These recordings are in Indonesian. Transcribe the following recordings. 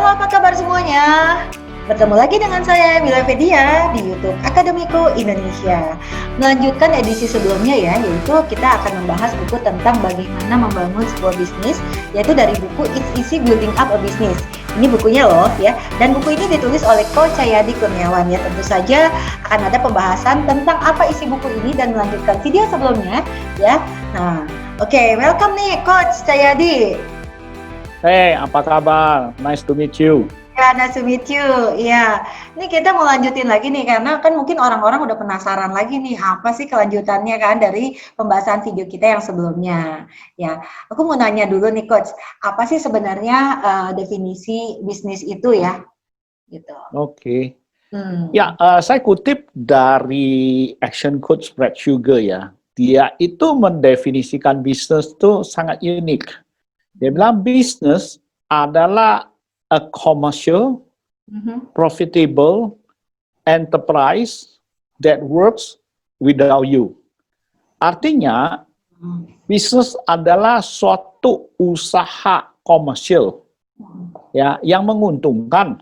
apa kabar semuanya? Bertemu lagi dengan saya, Mila Fedia, di YouTube Akademiku Indonesia. Melanjutkan edisi sebelumnya ya, yaitu kita akan membahas buku tentang bagaimana membangun sebuah bisnis, yaitu dari buku It's Easy Building Up a Business. Ini bukunya loh ya, dan buku ini ditulis oleh Coach Cahyadi Kurniawan ya. Tentu saja akan ada pembahasan tentang apa isi buku ini dan melanjutkan video sebelumnya ya. Nah, oke, welcome nih Coach Cahyadi. Hey, apa kabar? Nice to meet you. Ya, nice to meet you. Iya, ini kita mau lanjutin lagi nih, karena kan mungkin orang-orang udah penasaran lagi nih, apa sih kelanjutannya kan dari pembahasan video kita yang sebelumnya. Ya, aku mau nanya dulu nih Coach, apa sih sebenarnya definisi bisnis itu ya? Gitu. Oke. Ya, saya kutip dari Action Coach Brad Sugar ya. Dia itu mendefinisikan bisnis itu sangat unik. Dia bilang bisnis adalah a commercial, profitable enterprise that works without you. Artinya, bisnis adalah suatu usaha komersial ya yang menguntungkan,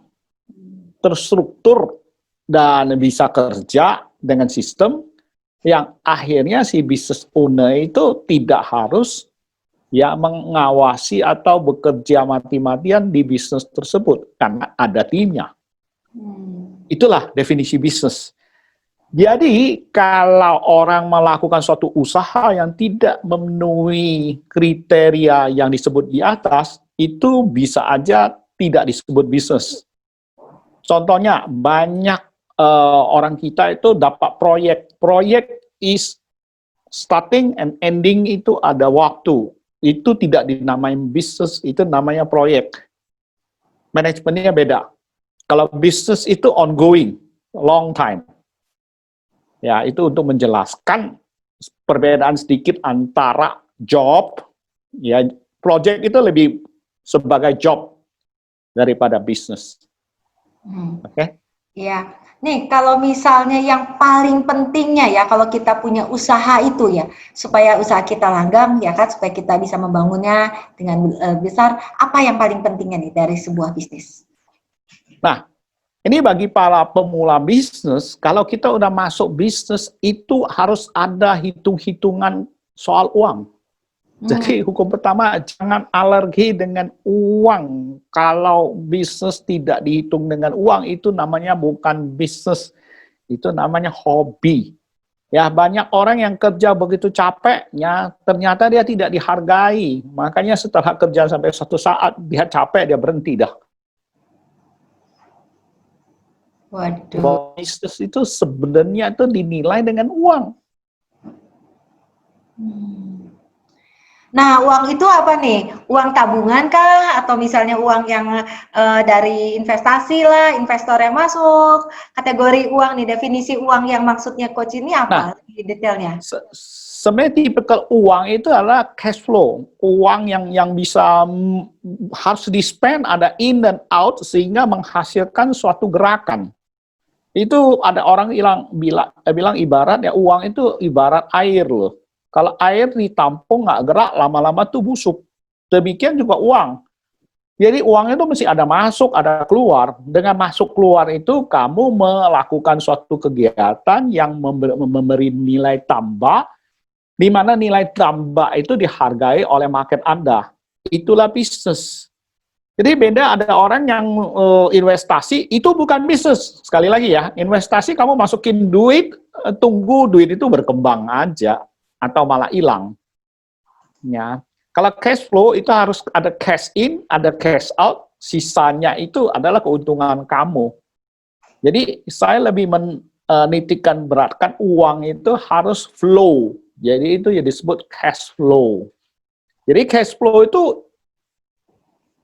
terstruktur dan bisa kerja dengan sistem yang akhirnya si business owner itu tidak harus ya mengawasi atau bekerja mati-matian di bisnis tersebut karena ada timnya. Itulah definisi bisnis. Jadi kalau orang melakukan suatu usaha yang tidak memenuhi kriteria yang disebut di atas, itu bisa aja tidak disebut bisnis. Contohnya banyak orang kita itu dapat proyek is starting and ending itu ada waktu. Itu tidak dinamai bisnis, itu namanya proyek. Manajemennya beda. Kalau bisnis itu ongoing, long time. Ya, itu untuk menjelaskan perbedaan sedikit antara job, ya, project itu lebih sebagai job daripada bisnis. Oke? Ya, nih kalau misalnya yang paling pentingnya ya kalau kita punya usaha itu ya supaya usaha kita langgeng ya kan supaya kita bisa membangunnya dengan besar, apa yang paling pentingnya nih dari sebuah bisnis? Nah, ini bagi para pemula bisnis, kalau kita udah masuk bisnis itu harus ada hitung-hitungan soal uang. Jadi hukum pertama, jangan alergi dengan uang. Kalau bisnis tidak dihitung dengan uang, itu namanya bukan bisnis, itu namanya hobi. Ya, banyak orang yang kerja begitu capeknya, ternyata dia tidak dihargai. Makanya setelah kerja sampai suatu saat, dia capek, dia berhenti dah. Waduh. Bisnis itu sebenarnya itu dinilai dengan uang. Nah, uang itu apa nih? Uang tabungan kah? Atau misalnya uang yang dari investasi lah, investor yang masuk? Kategori uang nih, definisi uang yang maksudnya Coach ini apa? Nah, Detailnya. sebenarnya tipikal uang itu adalah cash flow. Uang yang bisa harus di-spend, ada in dan out, sehingga menghasilkan suatu gerakan. Itu ada orang bilang ibarat ya uang itu ibarat air loh. Kalau air ditampung nggak gerak, lama-lama tuh busuk. Demikian juga uang. Jadi uang itu mesti ada masuk, ada keluar. Dengan masuk keluar itu kamu melakukan suatu kegiatan yang memberi nilai tambah, di mana nilai tambah itu dihargai oleh market Anda. Itulah bisnis. Jadi beda ada orang yang investasi, itu bukan bisnis. Sekali lagi ya, investasi kamu masukin duit, tunggu duit itu berkembang aja. Atau malah hilang. Ya. Kalau cash flow itu harus ada cash in, ada cash out, sisanya itu adalah keuntungan kamu. Jadi saya lebih menitikkan beratkan uang itu harus flow. Jadi itu yang disebut cash flow. Jadi cash flow itu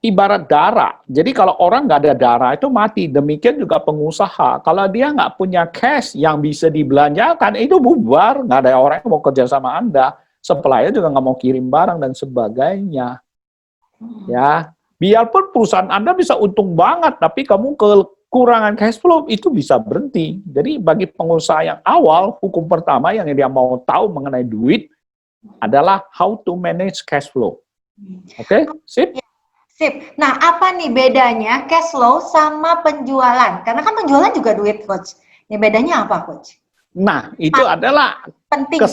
ibarat darah. Jadi kalau orang nggak ada darah itu mati. Demikian juga pengusaha. Kalau dia nggak punya cash yang bisa dibelanjakan, itu bubar. Nggak ada orang yang mau kerja sama Anda. Supplier juga nggak mau kirim barang dan sebagainya. Ya, biarpun perusahaan Anda bisa untung banget, tapi kamu kekurangan cash flow itu bisa berhenti. Jadi bagi pengusaha yang awal, hukum pertama yang dia mau tahu mengenai duit adalah how to manage cash flow. Oke, sip. Sip. Nah, apa nih bedanya cash flow sama penjualan? Karena kan penjualan juga duit, Coach. Ini bedanya apa, Coach? Nah, itu adalah Penting gitu.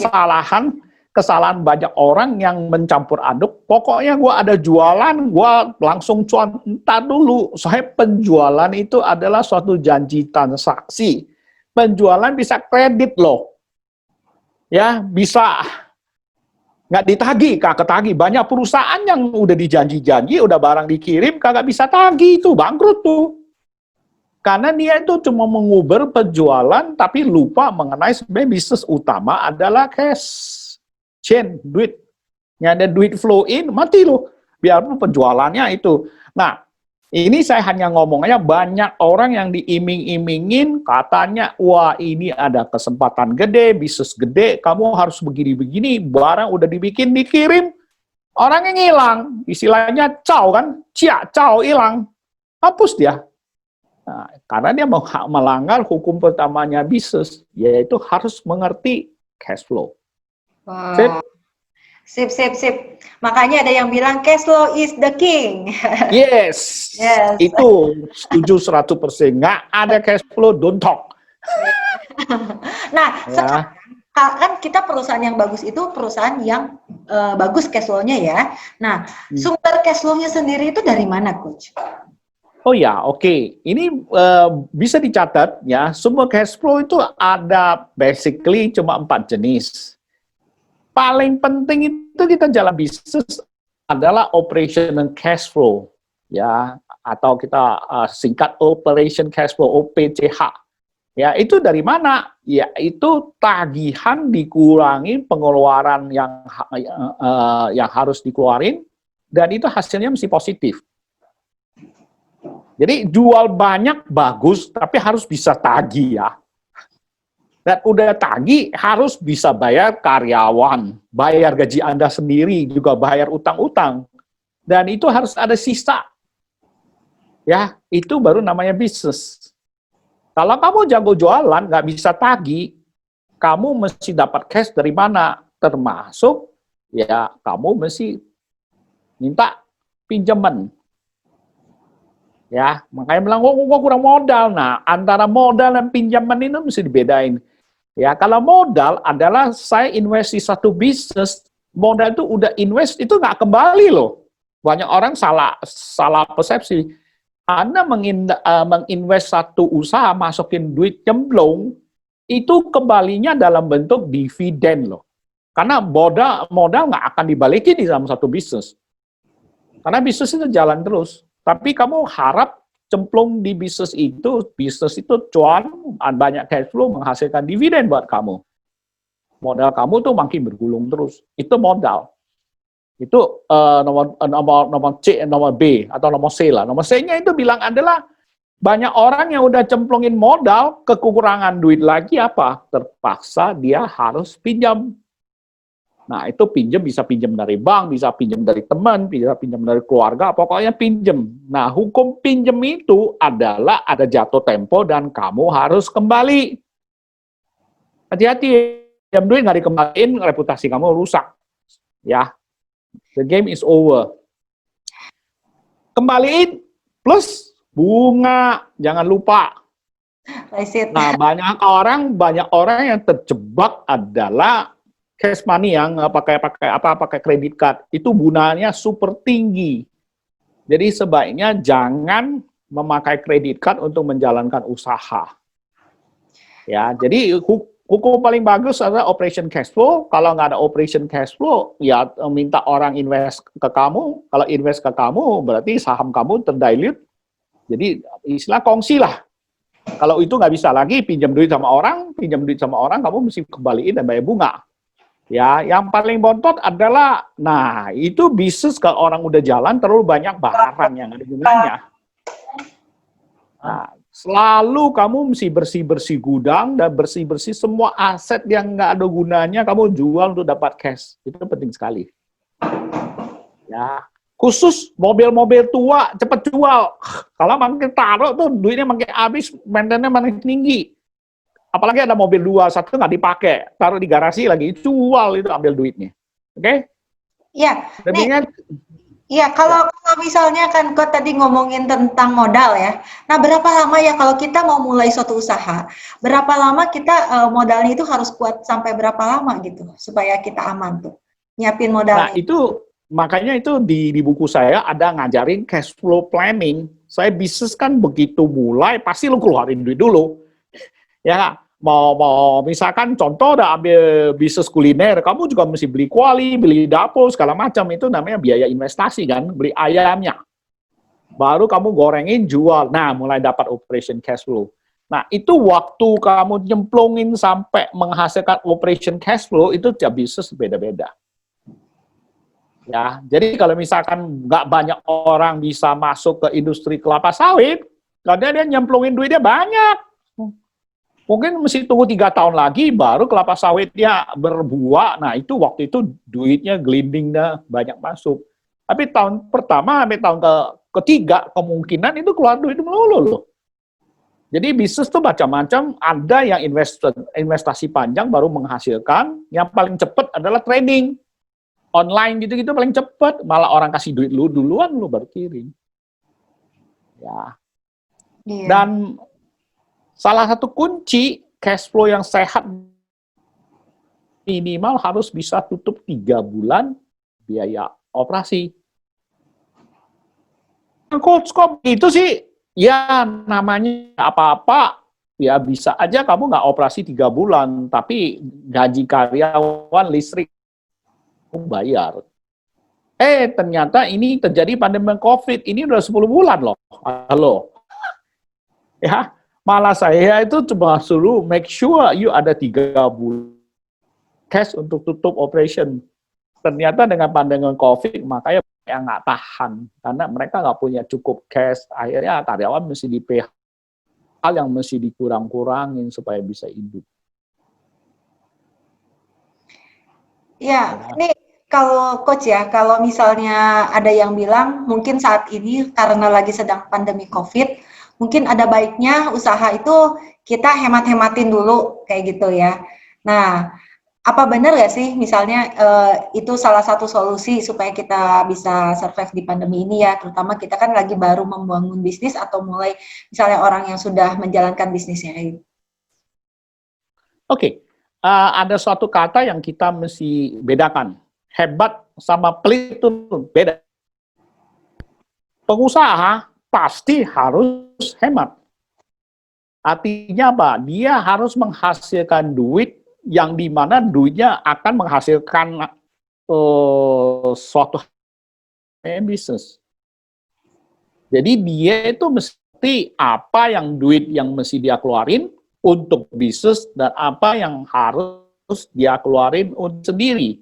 kesalahan banyak orang yang mencampur aduk. Pokoknya gua ada jualan, gua langsung cuan. Entar dulu, saya penjualan itu adalah suatu janji transaksi. Penjualan bisa kredit loh. Ya, bisa nggak ditagih, kagak tagih. Banyak perusahaan yang udah dijanji-janji, udah barang dikirim, kagak bisa tagih, itu bangkrut tuh. Karena dia itu cuma menguber penjualan, tapi lupa mengenai sebenarnya bisnis utama adalah cash chain, duit. Yang ada duit flow in, mati loh. Biarpun penjualannya itu. Nah, ini saya hanya ngomongnya banyak orang yang diiming-imingin, katanya, wah ini ada kesempatan gede, bisnis gede, kamu harus begini-begini, barang udah dibikin, dikirim, orangnya ngilang. Istilahnya caw kan, caw hilang. Hapus dia. Nah, karena dia melanggar hukum pertamanya bisnis, yaitu harus mengerti cash flow. Wow. Sip. Makanya ada yang bilang cash flow is the king. Yes. Itu setuju 100%. Nggak ada cash flow, don't talk. Nah, sekarang kan kita perusahaan yang bagus itu perusahaan yang bagus cash flow-nya ya. Nah, sumber cash flow-nya sendiri itu dari mana, Coach? Oh ya, oke. Ini bisa dicatat ya, sumber cash flow itu ada basically cuma 4 jenis. Paling penting itu kita jalan bisnis adalah operational cash flow, ya, atau kita singkat operation cash flow (OPCH). Ya, itu dari mana? Ya, itu tagihan dikurangi pengeluaran yang harus dikeluarin, dan itu hasilnya mesti positif. Jadi jual banyak bagus, tapi harus bisa tagih ya. Dan udah tagih harus bisa bayar karyawan, bayar gaji Anda sendiri, juga bayar utang-utang. Dan itu harus ada sisa. Ya, itu baru namanya bisnis. Kalau kamu jago jualan, nggak bisa tagih, kamu mesti dapat cash dari mana? Termasuk, ya kamu mesti minta pinjaman. Ya, makanya bilang, gua kurang modal. Nah, antara modal dan pinjaman ini mesti dibedain. Ya, kalau modal adalah saya invest di satu bisnis, modal itu udah invest, itu nggak kembali loh. Banyak orang salah persepsi. Anda menginvest satu usaha, masukin duit cemplung, itu kembalinya dalam bentuk dividen loh. Karena modal nggak akan dibalikin di dalam satu bisnis. Karena bisnis itu jalan terus. Tapi kamu harap cemplung di bisnis itu cuan, banyak cash flow, menghasilkan dividen buat kamu. Modal kamu tuh makin bergulung terus. Itu modal. Itu nomor C, nomor B, atau nomor C lah. Nomor C-nya itu bilang adalah banyak orang yang udah cemplungin modal, kekurangan duit lagi apa? Terpaksa dia harus pinjam. Nah, itu bisa pinjam dari bank, bisa pinjam dari teman, bisa pinjam dari keluarga, pokoknya pinjam. Nah, hukum pinjam itu adalah ada jatuh tempo dan kamu harus kembali. Hati-hati, pinjam duit nggak dikembaliin, reputasi kamu rusak. Ya, the game is over. Kembaliin plus bunga, jangan lupa. Nah, banyak orang yang terjebak adalah cash money yang pakai kredit card, itu bunganya super tinggi. Jadi sebaiknya jangan memakai kredit card untuk menjalankan usaha. Ya, jadi hukum paling bagus adalah operation cash flow. Kalau nggak ada operation cash flow, ya minta orang invest ke kamu. Kalau invest ke kamu, berarti saham kamu terdilute. Jadi istilah kongsi lah. Kalau itu nggak bisa lagi pinjam duit sama orang, kamu mesti kembaliin dan bayar bunga. Ya, yang paling bontot adalah, nah itu bisnis kalau orang udah jalan terlalu banyak barang yang ada gunanya. Nah, selalu kamu mesti bersih-bersih gudang dan bersih-bersih semua aset yang nggak ada gunanya, kamu jual untuk dapat cash. Itu penting sekali. Ya, khusus mobil-mobil tua, cepat jual. Kalau makin taruh tuh duitnya makin habis, maintenance makin tinggi. Apalagi ada mobil 2, 1 nggak dipakai, taruh di garasi lagi, jual itu ambil duitnya. Oke? Iya. Iya, Ya. kalau misalnya kan kau tadi ngomongin tentang modal ya. Nah, berapa lama ya kalau kita mau mulai suatu usaha? Berapa lama kita modalnya itu harus kuat sampai berapa lama gitu supaya kita aman tuh nyiapin Nah, modalnya. itu makanya itu di buku saya ada ngajarin cash flow planning. Saya bisnis kan begitu mulai pasti lu keluarin duit dulu. Ya nggak? Mau misalkan contoh udah ambil bisnis kuliner, kamu juga mesti beli kuali, beli dapur segala macam, itu namanya biaya investasi kan, beli ayamnya. Baru kamu gorengin, jual. Nah, mulai dapat operation cash flow. Nah, itu waktu kamu nyemplungin sampai menghasilkan operation cash flow itu tiap bisnis beda-beda. Ya, jadi kalau misalkan nggak banyak orang bisa masuk ke industri kelapa sawit, karena dia nyemplungin duitnya banyak. Mungkin mesti tunggu 3 tahun lagi baru kelapa sawitnya berbuah. Nah, itu waktu itu duitnya gelinding dah banyak masuk. Tapi tahun pertama sampai tahun ketiga kemungkinan itu keluar duit melulu loh. Jadi bisnis tuh macam-macam, ada yang investasi panjang baru menghasilkan, yang paling cepat adalah trading. Online gitu-gitu paling cepat, malah orang kasih duit lu duluan lu baru kirim. Ya. Iya. Dan salah satu kunci cash flow yang sehat minimal harus bisa tutup 3 bulan biaya operasi. Coach kok itu sih ya namanya apa-apa ya bisa aja kamu nggak operasi 3 bulan tapi gaji karyawan listrik bayar. Ternyata ini terjadi pandemi COVID ini udah 10 bulan loh. Halo. Ya, malah saya itu cuma suruh make sure you ada 3 bulan cash untuk tutup operation. Ternyata dengan pandemi COVID, makanya yang nggak tahan. Karena mereka nggak punya cukup cash. Akhirnya karyawan mesti di PH, hal yang mesti dikurang-kurangin supaya bisa hidup. Ya, Ya. ini kalau coach ya, kalau misalnya ada yang bilang mungkin saat ini karena lagi sedang pandemi COVID, mungkin ada baiknya usaha itu kita hemat-hematin dulu kayak gitu ya. Nah, apa benar nggak sih misalnya itu salah satu solusi supaya kita bisa survive di pandemi ini ya, terutama kita kan lagi baru membangun bisnis atau mulai misalnya orang yang sudah menjalankan bisnisnya itu. Oke, ada suatu kata yang kita mesti bedakan. Hebat sama pelit itu beda. Pengusaha pasti harus hemat. Artinya apa? Dia harus menghasilkan duit yang dimana duitnya akan menghasilkan suatu bisnis. Jadi dia itu mesti apa yang duit yang mesti dia keluarin untuk bisnis dan apa yang harus dia keluarin untuk sendiri.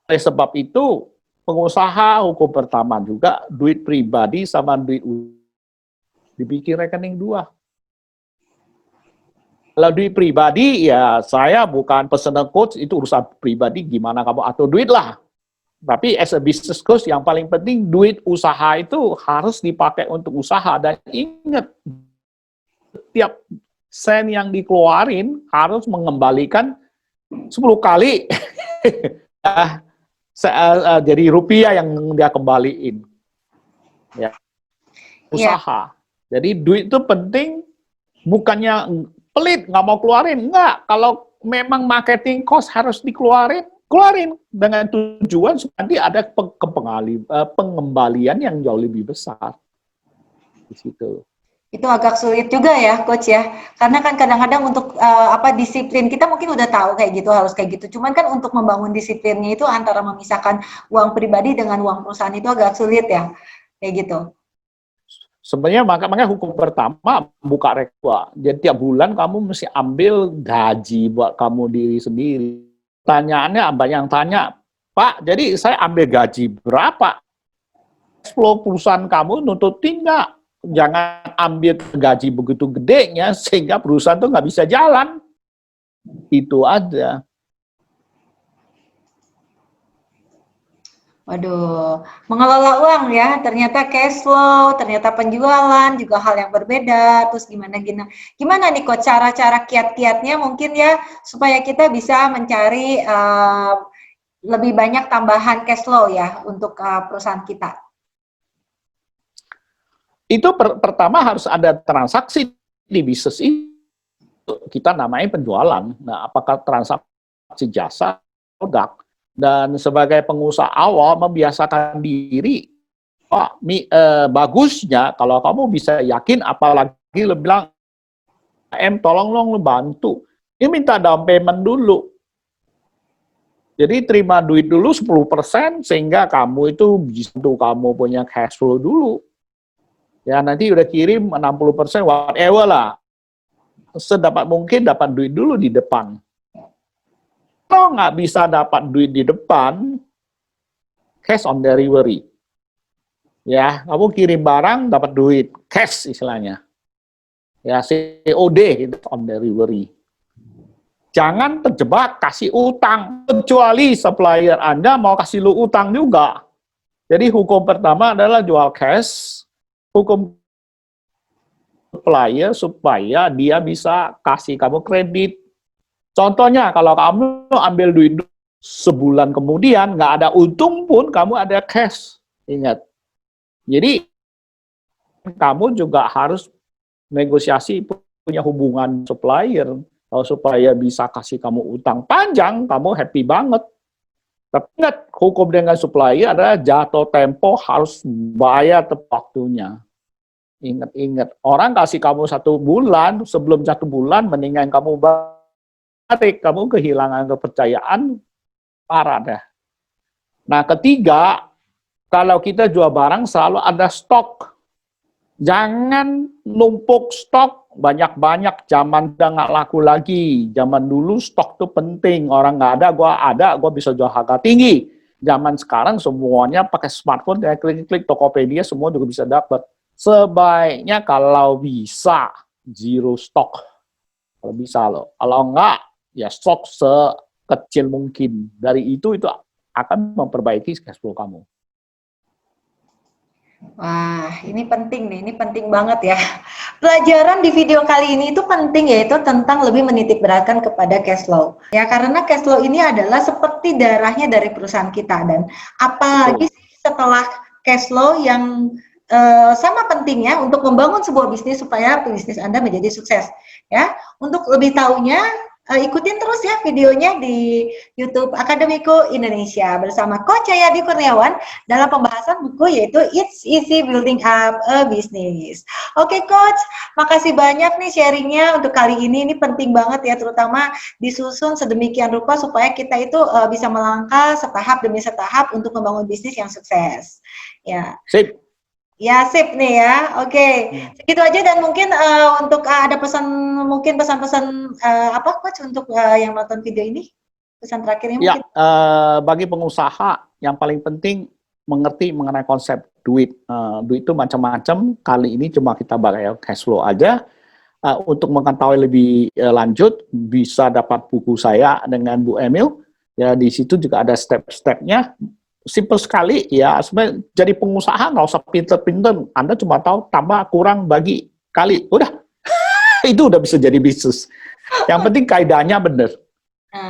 Oleh sebab itu, pengusaha hukum pertama juga duit pribadi sama duit dibikin rekening 2. Kalau duit pribadi, ya saya bukan personal coach, itu urusan pribadi, gimana kamu atur duit lah. Tapi as a business coach, yang paling penting duit usaha itu harus dipakai untuk usaha. Dan ingat, setiap sen yang dikeluarin harus mengembalikan 10 kali. Jadi rupiah yang dia kembaliin. Ya, Iya, usaha. Jadi duit itu penting, bukannya pelit, nggak mau keluarin. Enggak, kalau memang marketing cost harus dikeluarin, keluarin dengan tujuan supaya nanti ada pengembalian yang jauh lebih besar. Di situ. itu agak sulit juga ya, coach ya. Karena kan kadang-kadang untuk apa disiplin kita mungkin udah tahu kayak gitu harus kayak gitu. Cuman kan untuk membangun disiplinnya itu antara memisahkan uang pribadi dengan uang perusahaan itu agak sulit ya, kayak gitu. Sebenarnya makanya hukum pertama buka rekwa. Jadi tiap bulan kamu mesti ambil gaji buat kamu diri sendiri. Tanyaannya banyak yang tanya, Pak, jadi saya ambil gaji berapa? Flow perusahaan kamu nututin nggak? Jangan ambil gaji begitu gedenya sehingga perusahaan tuh nggak bisa jalan. Itu aja. Waduh, mengelola uang ya, ternyata cash flow, ternyata penjualan juga hal yang berbeda. Terus gimana nih kok cara-cara kiat-kiatnya mungkin ya supaya kita bisa mencari lebih banyak tambahan cash flow ya untuk perusahaan kita. Itu pertama harus ada transaksi di bisnis itu. Kita namanya penjualan. Nah, apakah transaksi jasa, produk, dan sebagai pengusaha awal membiasakan diri, bagusnya kalau kamu bisa yakin, apalagi lo bilang, tolong lo bantu. Ini minta down payment dulu. Jadi terima duit dulu 10% sehingga kamu itu bisa kamu punya cash flow dulu. Ya nanti udah kirim 60% whatever lah. Sedapat mungkin dapat duit dulu di depan. Kalau nggak bisa dapat duit di depan, cash on delivery. Ya, kamu kirim barang dapat duit, cash istilahnya. Ya, COD itu on delivery. Jangan terjebak kasih utang, kecuali supplier Anda mau kasih lu utang juga. Jadi hukum pertama adalah jual cash, hukum supplier supaya dia bisa kasih kamu kredit. Contohnya kalau kamu ambil duit sebulan kemudian nggak ada untung pun kamu ada cash. Ingat. Jadi kamu juga harus negosiasi punya hubungan supplier. Kalau supaya bisa kasih kamu utang panjang, kamu happy banget. Tapi ingat, hukum dengan supplier adalah jatuh tempo harus bayar tepat waktunya. Ingat-ingat, orang kasih kamu 1 bulan, sebelum 1 bulan, mendingan kamu balik, kamu kehilangan kepercayaan, parah dah. Nah, ketiga, kalau kita jual barang selalu ada stok. Jangan numpuk stok banyak-banyak, zaman udah nggak laku lagi. Zaman dulu stok tuh penting, orang nggak ada, gua bisa jual harga tinggi. Zaman sekarang semuanya pakai smartphone, ya klik-klik Tokopedia, semua juga bisa dapat. Sebaiknya kalau bisa, zero stok. Kalau bisa loh. Kalau enggak, ya stok sekecil mungkin. Dari itu akan memperbaiki cash flow kamu. Wah, ini penting nih, ini penting banget ya. Pelajaran di video kali ini itu penting, yaitu tentang lebih menitik beratkan kepada cash flow. Ya, karena cash flow ini adalah seperti darahnya dari perusahaan kita, dan apalagi setelah cash flow yang sama pentingnya untuk membangun sebuah bisnis supaya bisnis Anda menjadi sukses. Ya, untuk lebih tahunya ikutin terus ya videonya di YouTube Akademiku Indonesia bersama Coach Cahyadi Kurniawan dalam pembahasan buku yaitu It's Easy Building Up a Business. Oke Coach, makasih banyak nih sharingnya untuk kali ini penting banget ya, terutama disusun sedemikian rupa supaya kita itu bisa melangkah setahap demi setahap untuk membangun bisnis yang sukses. Ya. Sip. Ya, sip nih ya. Oke. Segitu aja, dan mungkin untuk ada pesan-pesan apa Coach untuk yang nonton video ini? Pesan terakhirnya mungkin. Ya, bagi pengusaha yang paling penting mengerti mengenai konsep duit. Duit itu macam-macam. Kali ini cuma kita bayar cash flow aja. Untuk mengetahui lebih lanjut, bisa dapat buku saya dengan Bu Emil. Ya, di situ juga ada step-stepnya. Simple sekali ya, sebenarnya jadi pengusaha nggak usah pinter-pinter, Anda cuma tahu tambah kurang bagi kali, udah itu udah bisa jadi bisnis. Yang penting kaidahnya bener.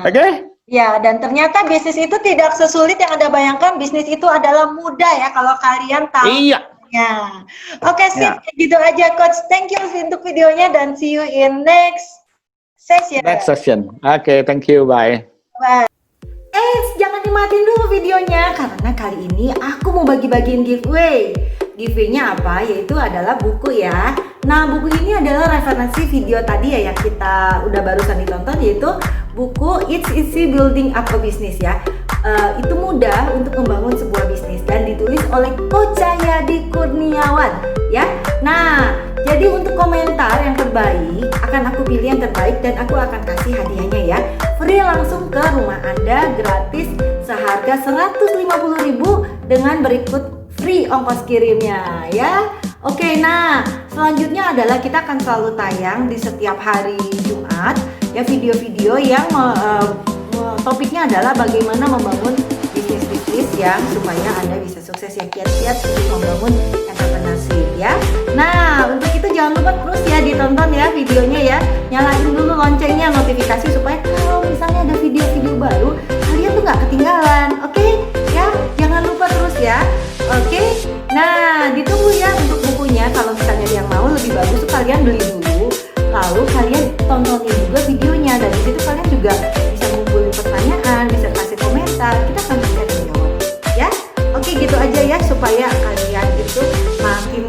Oke? Ya, dan ternyata bisnis itu tidak sesulit yang Anda bayangkan. Bisnis itu adalah mudah ya kalau kalian tahu. Iya. Ya. Oke, sip. Gitu aja Coach. Thank you untuk videonya dan see you in next session. Next session. Oke, thank you. Bye. Bye. Jangan dimatiin dulu videonya, karena kali ini aku mau bagi-bagiin giveaway. Giveaway-nya apa? Yaitu adalah buku ya. Nah, buku ini adalah referensi video tadi ya yang kita udah barusan ditonton, yaitu buku It's Easy Building Up a Business ya. Itu mudah untuk membangun sebuah bisnis dan ditulis oleh Coach Cahyadi Kurniawan ya. Nah, jadi untuk komentar yang terbaik akan aku pilih yang terbaik dan aku akan kasih hadiahnya ya. Free langsung ke rumah Anda, gratis seharga 150.000 dengan berikut free ongkos kirimnya ya. Oke, nah selanjutnya adalah kita akan selalu tayang di setiap hari Jumat ya, video-video yang topiknya adalah bagaimana membangun bisnis-bisnis yang supaya Anda bisa sukses ya, kiat-kiat untuk membangun entrepreneurship ya. Nah, untuk itu jangan lupa terus ya ditonton ya videonya ya. Nyalain dulu loncengnya, notifikasi supaya kalau misalnya ada video-video baru, kalian tuh nggak ketinggalan. Oke ya, jangan lupa terus ya. Oke, nah ditunggu ya untuk bukunya. Kalau misalnya yang mau lebih bagus tuh kalian beli dulu, lalu kalian tontonin juga videonya, dan di situ kalian juga bisa ngumpulin pertanyaan, bisa kasih komentar, kita akan bisa jawab ya. Oke, gitu aja ya, supaya kalian itu makin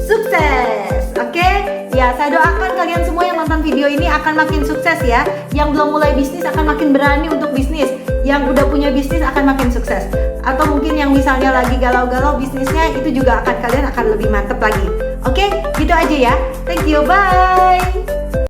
sukses. Oke ya, saya doakan kalian semua yang nonton video ini akan makin sukses ya. Yang belum mulai bisnis akan makin berani untuk bisnis, yang udah punya bisnis akan makin sukses, atau mungkin yang misalnya lagi galau-galau bisnisnya, itu juga kalian akan lebih mantep lagi. Oke, gitu aja ya. Thank you, bye.